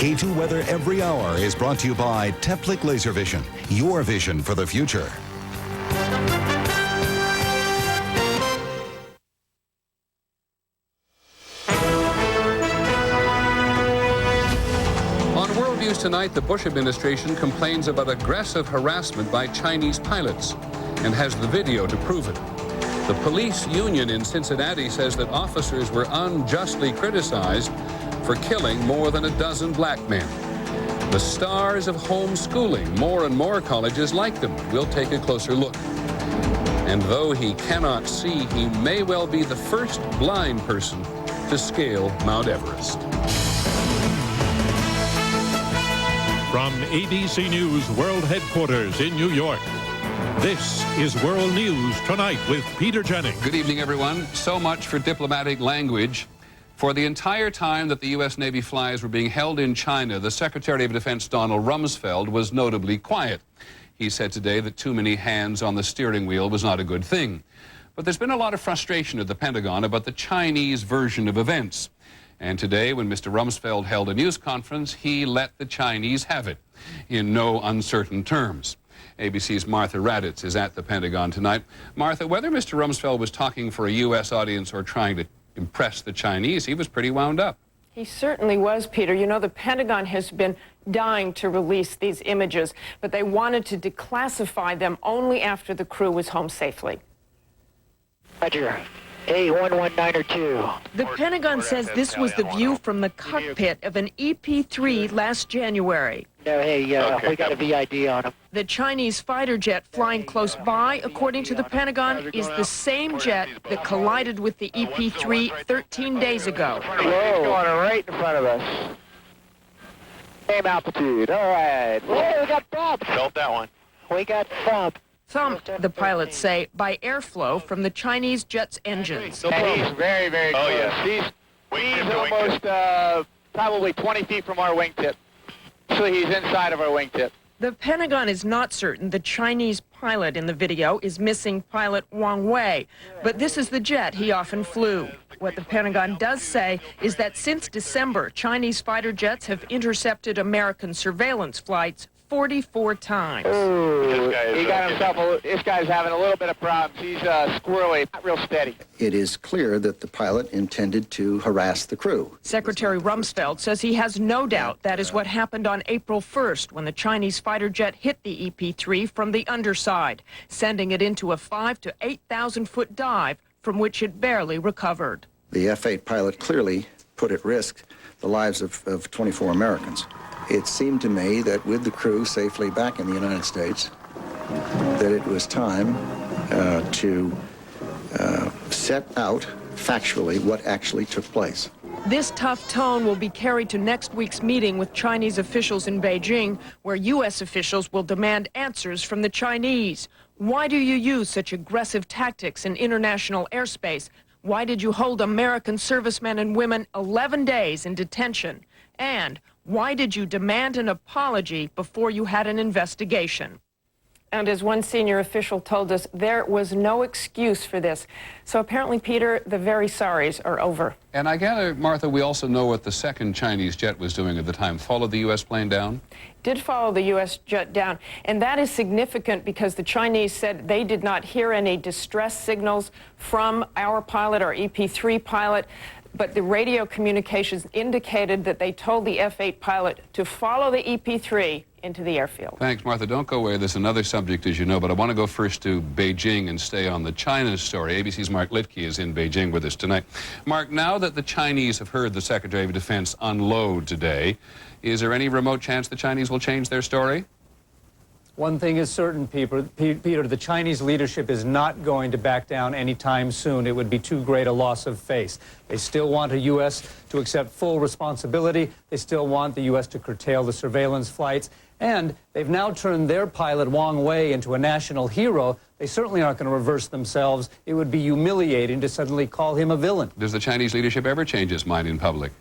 K2 Weather every hour is brought to you by Teplic Laser Vision, your vision for the future. On World News tonight, the Bush administration complains about aggressive harassment by Chinese pilots and has the video to prove it. The police union in Cincinnati says that officers were unjustly criticized for killing more than a dozen black men. The stars of homeschooling, more and more colleges like them. We'll take a closer look. And though he cannot see, he may well be the first blind person to scale Mount Everest. From ABC News World Headquarters in New York, this is World News Tonight with Peter Jennings. Good evening, everyone. So much for diplomatic language. For the entire time that the U.S. Navy flies were being held in China, the Secretary of Defense Donald Rumsfeld was notably quiet. He said today that too many hands on the steering wheel was not a good thing. But there's been a lot of frustration at the Pentagon about the Chinese version of events. And today, when Mr. Rumsfeld held a news conference, he let the Chinese have it in no uncertain terms. ABC's Martha Raddatz is at the Pentagon tonight. Martha, whether Mr. Rumsfeld was talking for a U.S. audience or trying to impress the Chinese, he was pretty wound up. He certainly was, Peter. You know, the Pentagon has been dying to release these images, but they wanted to declassify them only after the crew was home safely. Roger. A119 or 2. The Pentagon says this was the view from the cockpit of an EP-3 last January. No, hey, we got a VID on him. The Chinese fighter jet flying close by, according to the Pentagon, is the same jet that collided with the EP-3 13 days ago. Whoa. He's going right in front of us. Same altitude. All right. Whoa, we got bumped. Felt that one. We got bumped. Thumped, the pilots say, by airflow from the Chinese jet's engines. And he's very, very close. Oh, yes. He's almost probably 20 feet from our wingtip. So he's inside of our wingtip. The Pentagon is not certain the Chinese pilot in the video is missing pilot Wang Wei, but this is the jet he often flew. What the Pentagon does say is that since December, Chinese fighter jets have intercepted American surveillance flights 44 times. Ooh, he got himself this guy's having a little bit of problems. He's squirrely, not real steady. It is clear that the pilot intended to harass the crew. Secretary Rumsfeld says he has no doubt that is what happened on April 1st when the Chinese fighter jet hit the EP-3 from the underside, sending it into a 5,000 to 8,000 foot dive from which it barely recovered. The F-8 pilot clearly put at risk the lives of 24 Americans. It seemed to me that with the crew safely back in the United States, that it was time to set out factually what actually took place. This tough tone will be carried to next week's meeting with Chinese officials in Beijing, where U.S. officials will demand answers from the Chinese. Why do you use such aggressive tactics in international airspace? Why did you hold American servicemen and women 11 days in detention? And why did you demand an apology before you had an investigation? And as one senior official told us, there was no excuse for this. So apparently, Peter, the very sorries are over. And I gather, Martha, we also know what the second Chinese jet was doing at the time. Followed the U.S. plane down? Did follow the U.S. jet down. And that is significant because the Chinese said they did not hear any distress signals from our pilot, our EP-3 pilot. But the radio communications indicated that they told the F-8 pilot to follow the EP-3 into the airfield. Thanks, Martha. Don't go away. There's another subject, as you know, but I want to go first to Beijing and stay on the China story. ABC's Mark Litke is in Beijing with us tonight. Mark, now that the Chinese have heard the Secretary of Defense unload today, is there any remote chance the Chinese will change their story? One thing is certain, Peter, the Chinese leadership is not going to back down anytime soon. It would be too great a loss of face. They still want the U.S. to accept full responsibility. They still want the U.S. to curtail the surveillance flights. And they've now turned their pilot, Wang Wei, into a national hero. They certainly aren't going to reverse themselves. It would be humiliating to suddenly call him a villain. Does the Chinese leadership ever change its mind in public?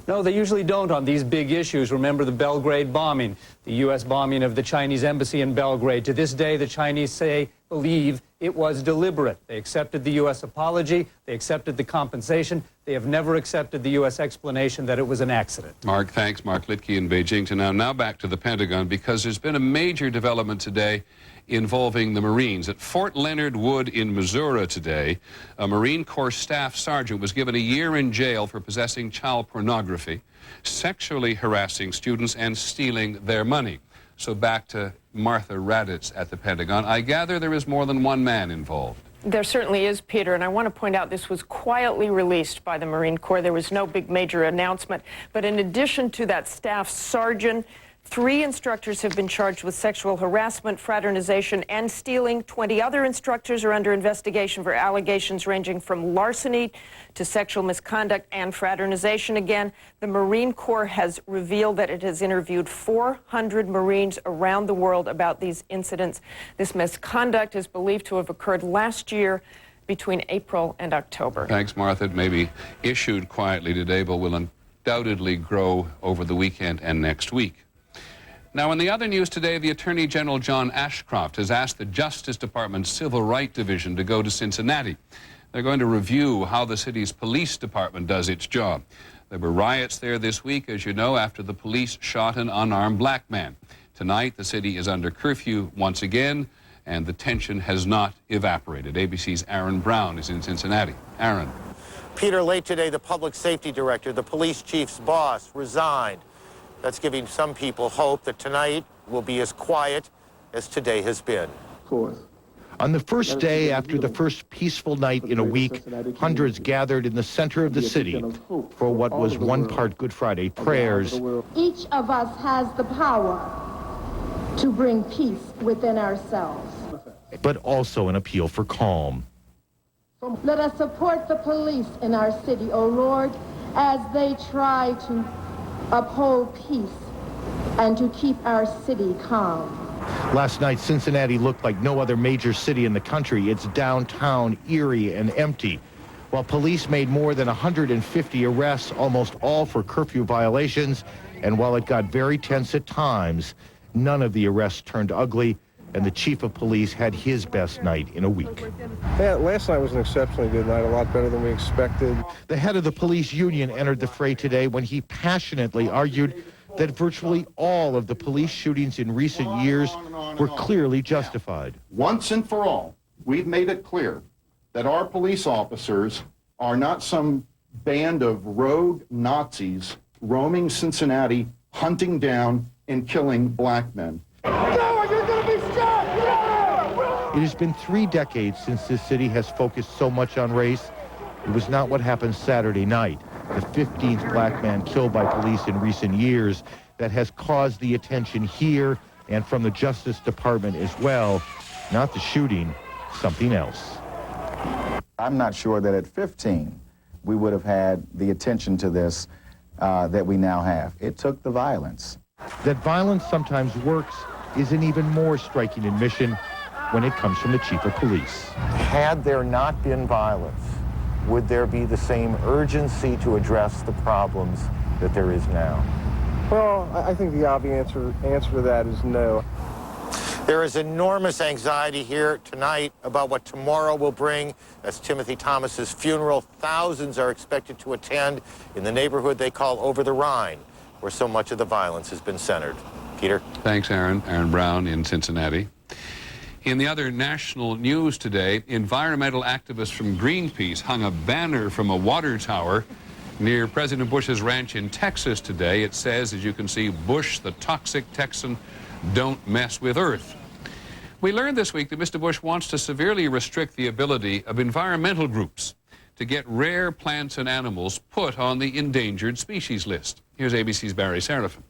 No, they usually don't on these big issues. Remember the Belgrade bombing, the U.S. bombing of the Chinese embassy in Belgrade. To this day, the Chinese say believe it was deliberate. They accepted the U.S. apology. They accepted the compensation. They have never accepted the U.S. explanation that it was an accident. Mark, thanks. Mark Litke in Beijing. Now back to the Pentagon, because there's been a major development today involving the Marines. At Fort Leonard Wood in Missouri today, a Marine Corps staff sergeant was given a year in jail for possessing child pornography, sexually harassing students, and stealing their money. So back to Martha Raddatz at the Pentagon. I gather there is more than one man involved. There certainly is, Peter, and I want to point out this was quietly released by the Marine Corps. There was no big major announcement. But in addition to that staff sergeant, 3 instructors have been charged with sexual harassment, fraternization, and stealing. 20 other instructors are under investigation for allegations ranging from larceny to sexual misconduct and fraternization. Again, the Marine Corps has revealed that it has interviewed 400 Marines around the world about these incidents. This misconduct is believed to have occurred last year between April and October. Thanks, Martha. It may be issued quietly today, but will undoubtedly grow over the weekend and next week. Now, in the other news today, the Attorney General John Ashcroft has asked the Justice Department's Civil Rights Division to go to Cincinnati. They're going to review how the city's police department does its job. There were riots there this week, as you know, after the police shot an unarmed black man. Tonight, the city is under curfew once again, and the tension has not evaporated. ABC's Aaron Brown is in Cincinnati. Aaron. Peter, late today, the public safety director, the police chief's boss, resigned. That's giving some people hope that tonight will be as quiet as today has been. On the first day after the first peaceful night in a week, hundreds gathered in the center of the city for what was one part Good Friday prayers. Each of us has the power to bring peace within ourselves. But also an appeal for calm. Let us support the police in our city, O Lord, as they try to uphold peace and to keep our city calm. Last night, Cincinnati looked like no other major city in the country. It's downtown, eerie and empty. While police made more than 150 arrests, almost all for curfew violations, and while it got very tense at times, none of the arrests turned ugly, and the chief of police had his best night in a week. Yeah, last night was an exceptionally good night, a lot better than we expected. The head of the police union entered the fray today when he passionately argued that virtually all of the police shootings in recent years were clearly justified. Once and for all, we've made it clear that our police officers are not some band of rogue Nazis roaming Cincinnati, hunting down and killing black men. It has been 3 decades since this city has focused so much on race. It was not what happened Saturday night, the 15th black man killed by police in recent years, that has caused the attention here and from the Justice Department as well. Not the shooting, something else. I'm not sure that at 15 we would have had the attention to this that we now have. It took the violence. That violence sometimes works is an even more striking admission when it comes from the chief of police. Had there not been violence, would there be the same urgency to address the problems that there is now? Well, I think the obvious answer to that is no. There is enormous anxiety here tonight about what tomorrow will bring as Timothy Thomas's funeral. Thousands are expected to attend in the neighborhood they call Over the Rhine, where so much of the violence has been centered. Peter? Thanks, Aaron. Aaron Brown in Cincinnati. In the other national news today, environmental activists from Greenpeace hung a banner from a water tower near President Bush's ranch in Texas today. It says, as you can see, Bush, the toxic Texan, don't mess with Earth. We learned this week that Mr. Bush wants to severely restrict the ability of environmental groups to get rare plants and animals put on the endangered species list. Here's ABC's Barry Serafin.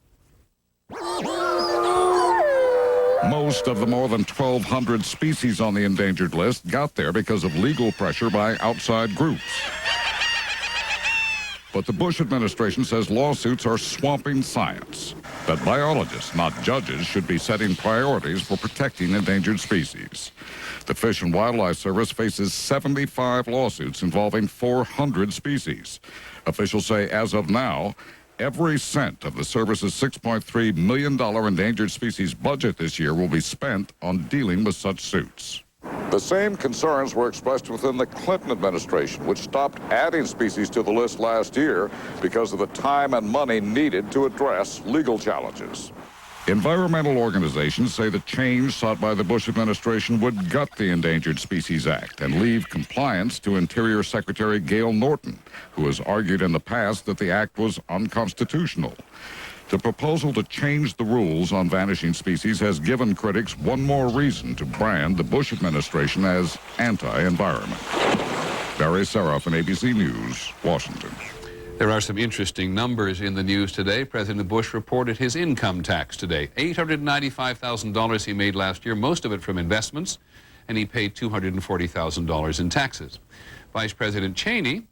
Most of the more than 1,200 species on the endangered list got there because of legal pressure by outside groups. But the Bush administration says lawsuits are swamping science, that biologists, not judges, should be setting priorities for protecting endangered species. The Fish and Wildlife Service faces 75 lawsuits involving 400 species. Officials say as of now, every cent of the service's $6.3 million endangered species budget this year will be spent on dealing with such suits. The same concerns were expressed within the Clinton administration, which stopped adding species to the list last year because of the time and money needed to address legal challenges. Environmental organizations say the change sought by the Bush administration would gut the Endangered Species Act and leave compliance to Interior Secretary Gail Norton, who has argued in the past that the act was unconstitutional. The proposal to change the rules on vanishing species has given critics one more reason to brand the Bush administration as anti-environment. Barry Saroff, ABC News, Washington. There are some interesting numbers in the news today. President Bush reported his income tax today. $895,000 he made last year, most of it from investments, and he paid $240,000 in taxes. Vice President Cheney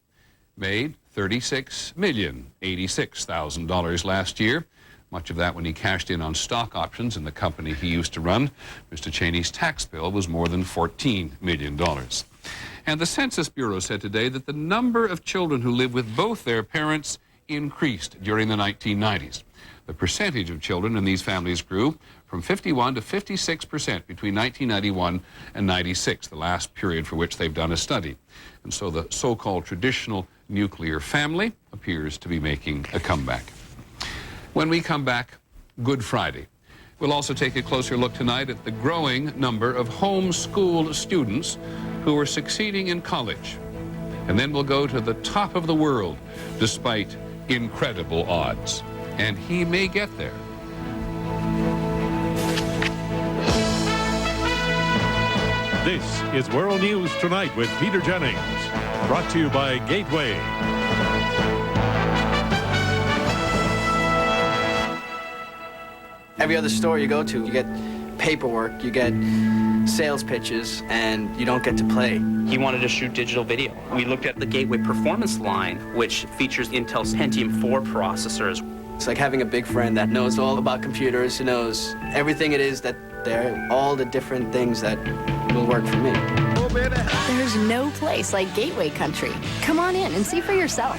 made $36,086,000 last year, much of that when he cashed in on stock options in the company he used to run. Mr. Cheney's tax bill was more than $14 million. And the Census Bureau said today that the number of children who live with both their parents increased during the 1990s. The percentage of children in these families grew from 51 to 56% between 1991 and 96, the last period for which they've done a study. And so the so-called traditional nuclear family appears to be making a comeback. When we come back, Good Friday. We'll also take a closer look tonight at the growing number of homeschooled students who are succeeding in college. And then we'll go to the top of the world despite incredible odds. And he may get there. This is World News Tonight with Peter Jennings, brought to you by Gateway. Every other store you go to, you get paperwork, you get sales pitches, and you don't get to play. He wanted to shoot digital video. We looked at the Gateway Performance line, which features Intel's Pentium 4 processors. It's like having a big friend that knows all about computers, who knows everything it is that they're, all the different things that will work for me. There's no place like Gateway Country. Come on in and see for yourself.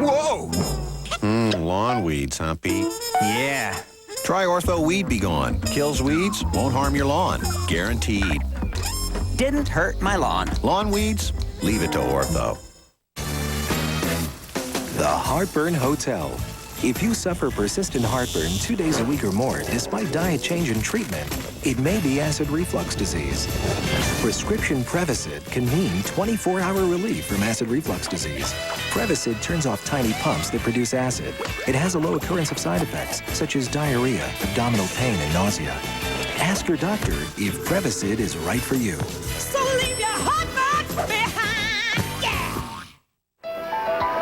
Whoa! Lawn weeds, huh, Pete? Yeah. Try Ortho Weed Be Gone. Kills weeds, won't harm your lawn. Guaranteed. Didn't hurt my lawn. Lawn weeds? Leave it to Ortho. The Heartburn Hotel. If you suffer persistent heartburn 2 days a week or more, despite diet change and treatment, it may be acid reflux disease. Prescription Prevacid can mean 24-hour relief from acid reflux disease. Prevacid turns off tiny pumps that produce acid. It has a low occurrence of side effects, such as diarrhea, abdominal pain, and nausea. Ask your doctor if Prevacid is right for you. So leave your heartburn behind.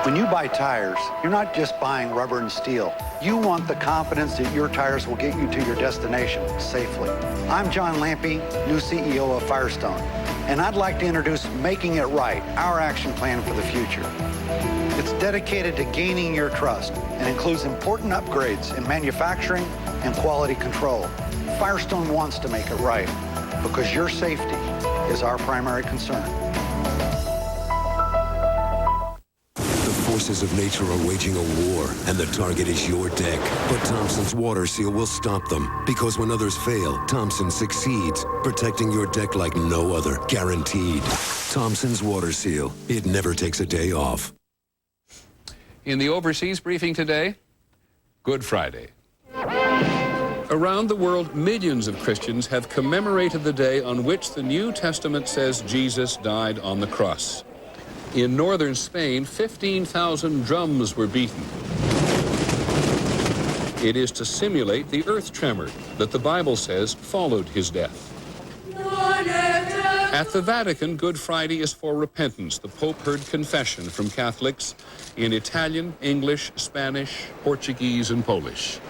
When you buy tires, you're not just buying rubber and steel. You want the confidence that your tires will get you to your destination safely. I'm John Lampe, new CEO of Firestone, and I'd like to introduce Making It Right, our action plan for the future. It's dedicated to gaining your trust and includes important upgrades in manufacturing and quality control. Firestone wants to make it right because your safety is our primary concern. The forces of nature are waging a war, and the target is your deck. But Thompson's Water Seal will stop them, because when others fail, Thompson succeeds, protecting your deck like no other, guaranteed. Thompson's Water Seal. It never takes a day off. In the overseas briefing today, Good Friday. Around the world, millions of Christians have commemorated the day on which the New Testament says Jesus died on the cross. In northern Spain, 15,000 drums were beaten. It is to simulate the earth tremor that the Bible says followed his death. At the Vatican, Good Friday is for repentance. The Pope heard confession from Catholics in Italian, English, Spanish, Portuguese, and Polish.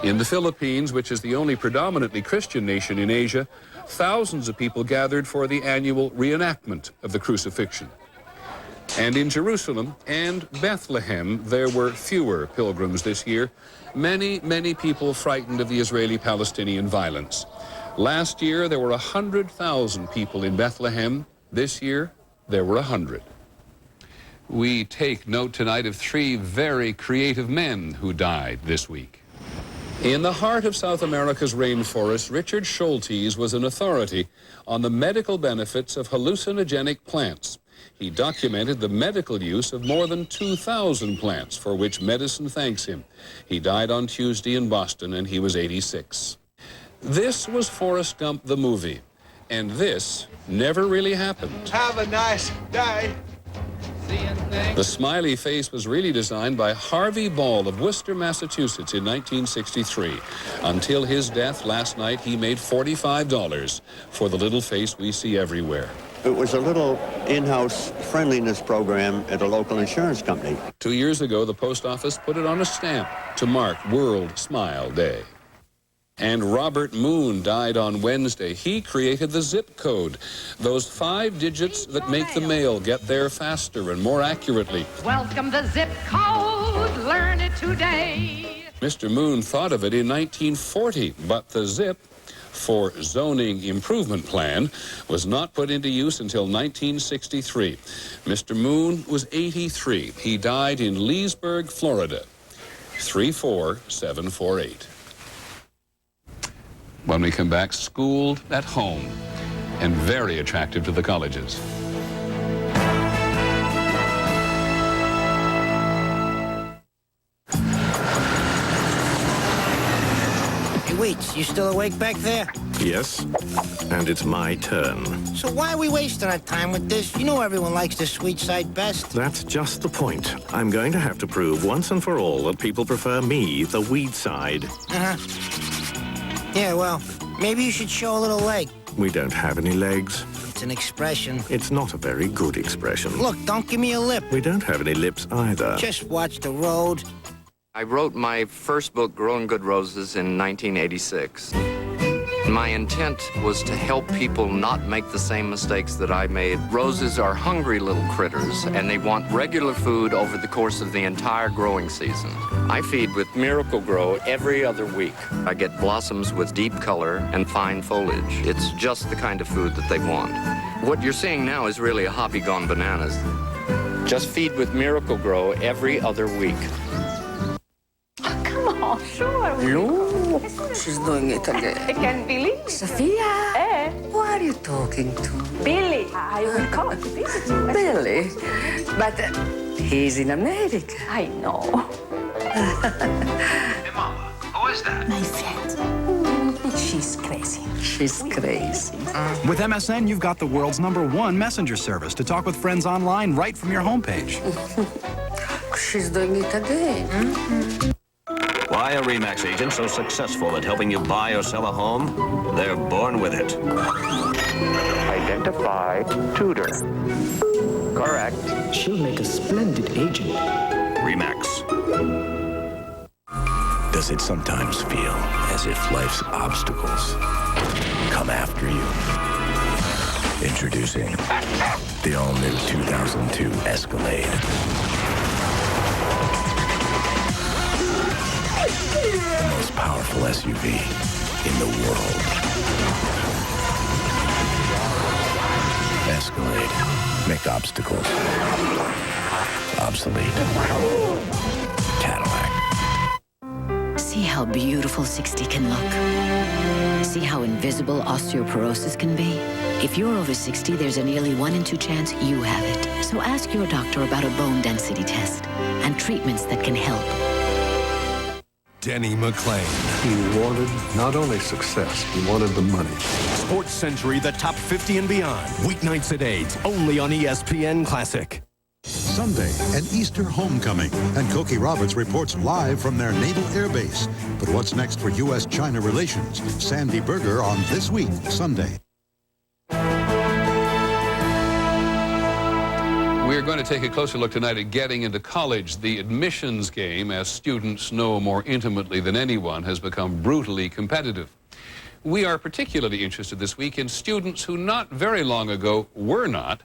In the Philippines, which is the only predominantly Christian nation in Asia, thousands of people gathered for the annual reenactment of the crucifixion. And in Jerusalem and Bethlehem, there were fewer pilgrims this year. Many, many people frightened of the Israeli-Palestinian violence. Last year, there were 100,000 people in Bethlehem. This year, there were 100. We take note tonight of 3 very creative men who died this week. In the heart of South America's rainforest, Richard Schultes was an authority on the medical benefits of hallucinogenic plants. He documented the medical use of more than 2,000 plants, for which medicine thanks him. He died on Tuesday in Boston, and he was 86. This was Forrest Gump the movie, and this never really happened. Have a nice day. The smiley face was really designed by Harvey Ball of Worcester, Massachusetts in 1963. Until his death last night, he made $45 for the little face we see everywhere. It was a little in-house friendliness program at a local insurance company. 2 years ago, the post office put it on a stamp to mark World Smile Day. And Robert Moon died on Wednesday. He created the zip code, those 5 digits that make the mail get there faster and more accurately. Welcome the zip code, learn it today. Mr. Moon thought of it in 1940, but the ZIP, for Zoning Improvement Plan, was not put into use until 1963. Mr. Moon was 83. He died in Leesburg, Florida, 34748. When we come back, schooled at home and very attractive to the colleges. Hey, wait, you still awake back there? Yes, and it's my turn. So why are we wasting our time with this? You know everyone likes the sweet side best. That's just the point. I'm going to have to prove once and for all that people prefer me, the weed side. Uh-huh. Yeah, well, maybe you should show a little leg. We don't have any legs. It's an expression. It's not a very good expression. Look, don't give me a lip. We don't have any lips either. Just watch the road. I wrote my first book, Growing Good Roses, in 1986. My intent was to help people not make the same mistakes that I made. Roses are hungry little critters, and they want regular food over the course of the entire growing season. I feed with Miracle-Gro every other week. I get blossoms with deep color and fine foliage. It's just the kind of food that they want. What you're seeing now is really a hobby gone bananas. Just feed with Miracle-Gro every other week. Come on, sure. No, she's doing it again. I can't believe it. Sophia, who are you talking to? Billy. I will come to visit you. Billy, but he's in America. I know. Hey, Mama, who is that? My friend. She's crazy. She's crazy. With MSN, you've got the world's #1 messenger service to talk with friends online right from your homepage. She's doing it again. Why are RE/MAX agents so successful at helping you buy or sell a home? They're born with it. Identify Tudor. Correct. She'll make a splendid agent. RE/MAX. Does it sometimes feel as if life's obstacles come after you? Introducing the all-new 2002 Escalade. The most powerful SUV in the world. Escalade. Make obstacles obsolete. Cadillac. See how beautiful 60 can look. See how invisible osteoporosis can be. If you're over 60, there's a nearly 1 in 2 chance you have it. So ask your doctor about a bone density test and treatments that can help. Denny McClain. He wanted not only success, he wanted the money. Sports Century, the top 50 and beyond. Weeknights at 8, only on ESPN Classic. Sunday, an Easter homecoming, and Cokie Roberts reports live from their naval air base. But what's next for U.S.-China relations? Sandy Berger on This Week, Sunday. We're going to take a closer look tonight at getting into college. The admissions game, as students know more intimately than anyone, has become brutally competitive. We are particularly interested this week in students who not very long ago were not,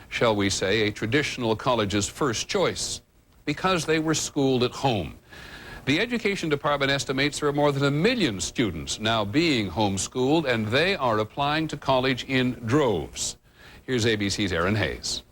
shall we say, a traditional college's first choice, because they were schooled at home. The Education Department estimates there are more than 1 million students now being homeschooled, and they are applying to college in droves. Here's ABC's Aaron Hayes.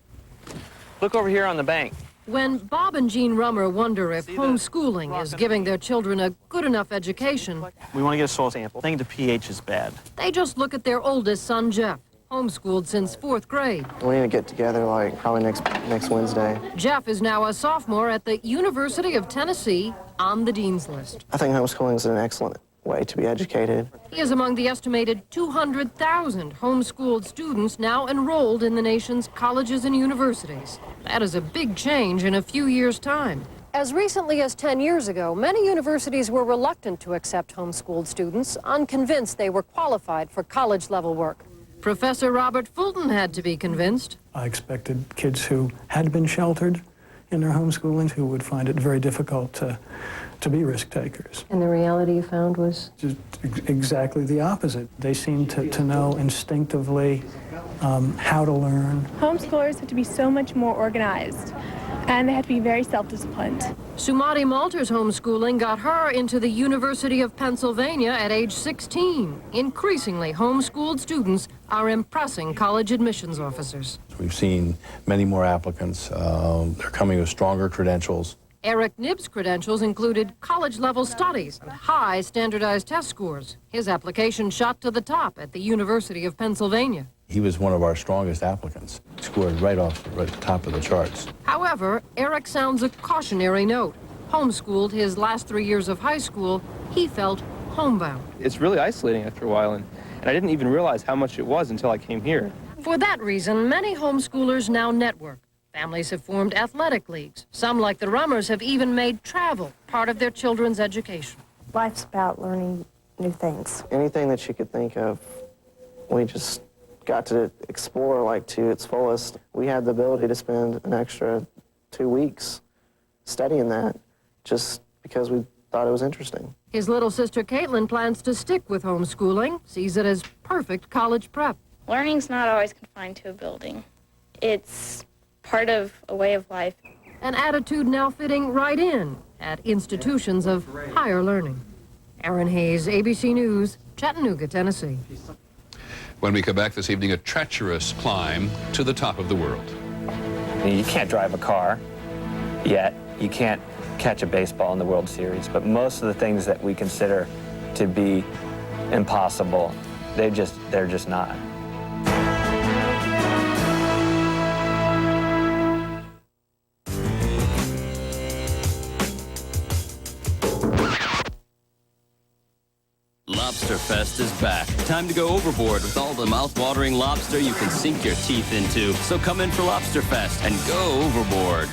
Look over here on the bank. When Bob and Jean Rummer wonder if homeschooling is giving their children a good enough education, We want to get a soil sample. I think the pH is bad. they just look at their oldest son, Jeff, homeschooled since 4th grade. We need to get together, like, probably next Wednesday. Jeff is now a sophomore at the University of Tennessee on the dean's list. I think homeschooling is an excellent way to be educated. He is among the estimated 200,000 homeschooled students now enrolled in the nation's colleges and universities. That is a big change in a few years' time. As recently as 10 years ago, many universities were reluctant to accept homeschooled students, unconvinced they were qualified for college-level work. Professor Robert Fulton had to be convinced. I expected kids who had been sheltered in their homeschooling who would find it very difficult to be risk takers. And the reality you found was? Just exactly the opposite. They seem to know instinctively how to learn. Homeschoolers have to be so much more organized, and they have to be very self-disciplined. Sumati Malter's homeschooling got her into the University of Pennsylvania at age 16. Increasingly, homeschooled students are impressing college admissions officers. We've seen many more applicants. They're coming with stronger credentials. Eric Knibb's credentials included college-level studies and high standardized test scores. His application shot to the top at the University of Pennsylvania. He was one of our strongest applicants. Scored right off the top of the charts. However, Eric sounds a cautionary note. Homeschooled his last 3 years of high school, he felt homebound. It's really isolating after a while, and I didn't even realize how much it was until I came here. For that reason, many homeschoolers now network. Families have formed athletic leagues. Some, like the Rummers, have even made travel part of their children's education. Life's about learning new things. Anything that you could think of, we just got to explore, like, to its fullest. We had the ability to spend an extra 2 weeks studying that just because we thought it was interesting. His little sister Caitlin plans to stick with homeschooling, sees it as perfect college prep. Learning's not always confined to a building. It's part of a way of life. An attitude now fitting right in at institutions of higher learning. Aaron Hayes, ABC News, Chattanooga, Tennessee. When we come back this evening, a treacherous climb to the top of the world. You can't drive a car yet. You can't catch a baseball in the World Series. But most of the things that we consider to be impossible, they're just not. Lobsterfest is back. Time to go overboard with all the mouth-watering lobster you can sink your teeth into. So come in for Lobsterfest and go overboard.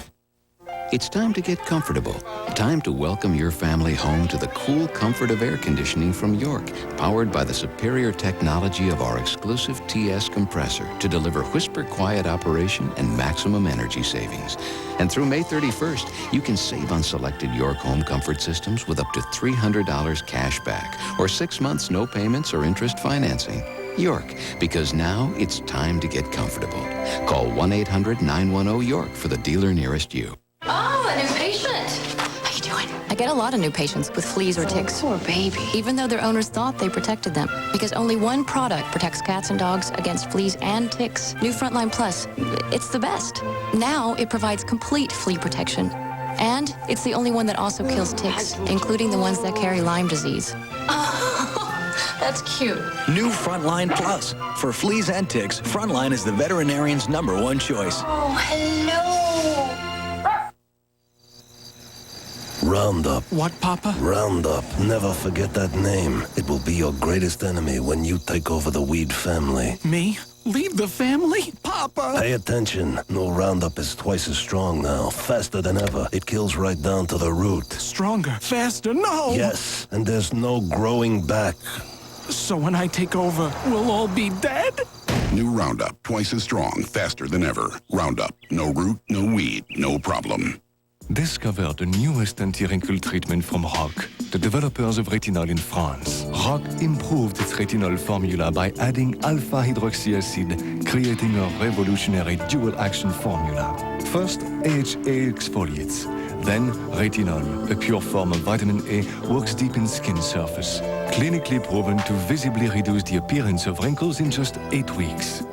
It's time to get comfortable. Time to welcome your family home to the cool comfort of air conditioning from York, powered by the superior technology of our exclusive TS compressor to deliver whisper-quiet operation and maximum energy savings. And through May 31st, you can save on selected York home comfort systems with up to $300 cash back or 6 months no payments or interest financing. York, because now it's time to get comfortable. Call 1-800-910-YORK for the dealer nearest you. Oh, a new patient. How you doing? I get a lot of new patients with fleas or ticks. Poor baby. Even though their owners thought they protected them. Because only one product protects cats and dogs against fleas and ticks. New Frontline Plus. It's the best. Now it provides complete flea protection. And it's the only one that also kills ticks, including the ones that carry Lyme disease. Oh, that's cute. New Frontline Plus. For fleas and ticks, Frontline is the veterinarian's #1 choice. Oh, hello. Roundup. What, Papa? Roundup. Never forget that name. It will be your greatest enemy when you take over the weed family. Me? Lead the family? Papa! Pay attention. No Roundup is twice as strong now. Faster than ever. It kills right down to the root. Stronger, faster, no! Yes, and there's no growing back. So when I take over, we'll all be dead? New Roundup. Twice as strong, faster than ever. Roundup. No root, no weed, no problem. Discover the newest anti-wrinkle treatment from Rock, the developers of retinol in France. Rock improved its retinol formula by adding alpha-hydroxy acid, creating a revolutionary dual-action formula. First, AHA exfoliates. Then, retinol, a pure form of vitamin A, works deep in skin surface. Clinically proven to visibly reduce the appearance of wrinkles in just 8 weeks.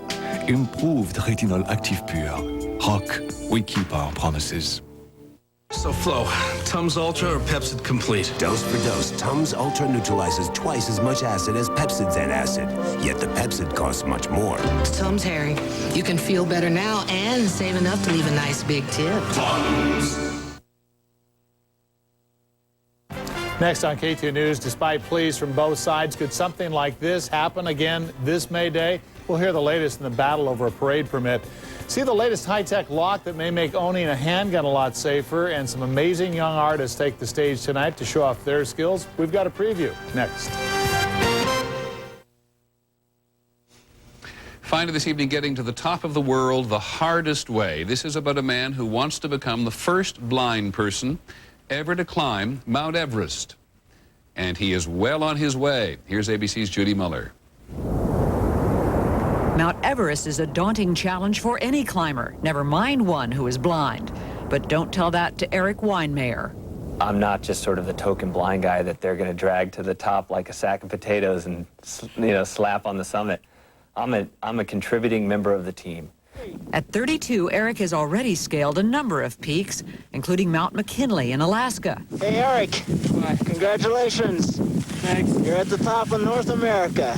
Improved Retinol Active Pure. Rock, we keep our promises. So, Flo, Tums Ultra or Pepsid Complete? Dose for dose, Tums Ultra neutralizes twice as much acid as Pepsid's antacid. Yet the Pepsid costs much more. Tums, Harry. You can feel better now and save enough to leave a nice big tip. Tums. Next on KTO News, despite pleas from both sides, could something like this happen again this May Day? We'll hear the latest in the battle over a parade permit. See the latest high-tech lock that may make owning a handgun a lot safer, and some amazing young artists take the stage tonight to show off their skills. We've got a preview next. Finally this evening, getting to the top of the world the hardest way. This is about a man who wants to become the first blind person ever to climb Mount Everest. And he is well on his way. Here's ABC's Judy Muller. Mount Everest is a daunting challenge for any climber, never mind one who is blind. But don't tell that to Eric Weinmayer. I'm not just sort of the token blind guy that they're going to drag to the top like a sack of potatoes and, slap on the summit. I'm a contributing member of the team. At 32, Eric has already scaled a number of peaks, including Mount McKinley in Alaska. Hey, Eric. Congratulations. Thanks. You're at the top of North America.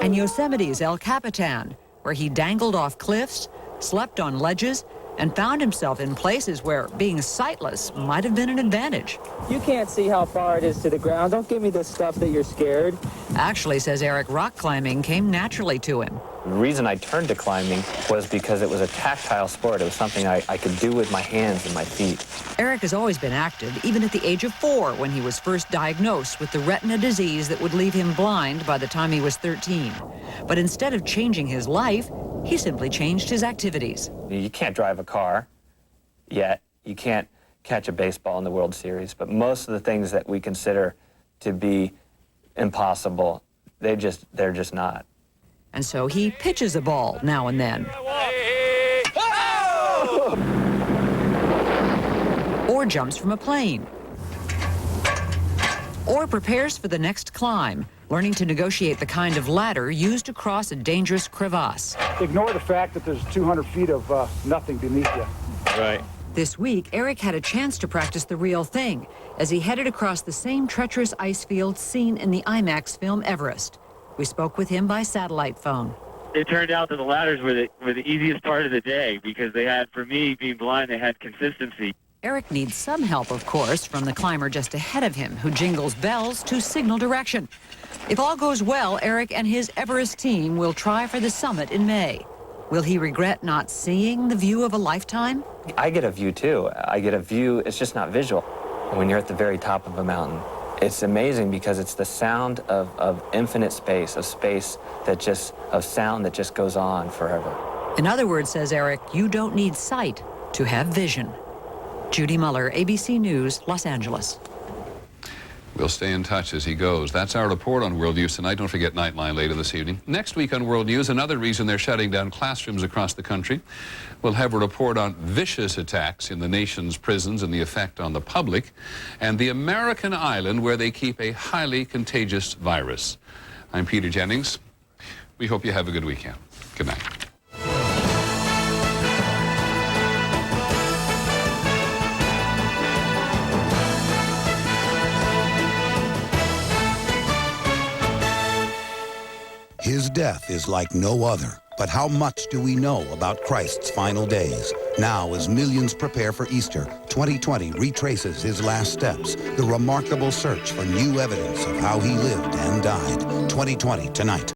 And Yosemite's El Capitan, where he dangled off cliffs, slept on ledges, and found himself in places where being sightless might have been an advantage. You can't see how far it is to the ground. Don't give me this stuff that you're scared. Actually, says Eric, rock climbing came naturally to him. The reason I turned to climbing was because it was a tactile sport. It was something I could do with my hands and my feet. Eric has always been active, even at the age of 4, when he was first diagnosed with the retina disease that would leave him blind by the time he was 13. But instead of changing his life, he simply changed his activities. You can't drive a car yet. You can't catch a baseball in the World Series. But most of the things that we consider to be impossible, they're just not. And so he pitches a ball now and then. Or jumps from a plane. Or prepares for the next climb, learning to negotiate the kind of ladder used to cross a dangerous crevasse. Ignore the fact that there's 200 feet of nothing beneath you. Right. This week, Eric had a chance to practice the real thing as he headed across the same treacherous ice field seen in the IMAX film Everest. We spoke with him by satellite phone. It turned out that the ladders were the easiest part of the day because they had, for me, being blind, they had consistency. Eric needs some help, of course, from the climber just ahead of him, who jingles bells to signal direction. If all goes well, Eric and his Everest team will try for the summit in May. Will he regret not seeing the view of a lifetime? I get a view, too. I get a view, it's just not visual. When you're at the very top of a mountain, it's amazing because it's the sound of infinite space, of sound that just goes on forever. In other words, says Eric, you don't need sight to have vision. Judy Muller, ABC News, Los Angeles. We'll stay in touch as he goes. That's our report on World News tonight. Don't forget Nightline later this evening. Next week on World News, another reason they're shutting down classrooms across the country. We'll have a report on vicious attacks in the nation's prisons and the effect on the public, and the American island where they keep a highly contagious virus. I'm Peter Jennings. We hope you have a good weekend. Good night. His death is like no other. But how much do we know about Christ's final days? Now, as millions prepare for Easter, 2020 retraces his last steps, the remarkable search for new evidence of how he lived and died. 2020 tonight.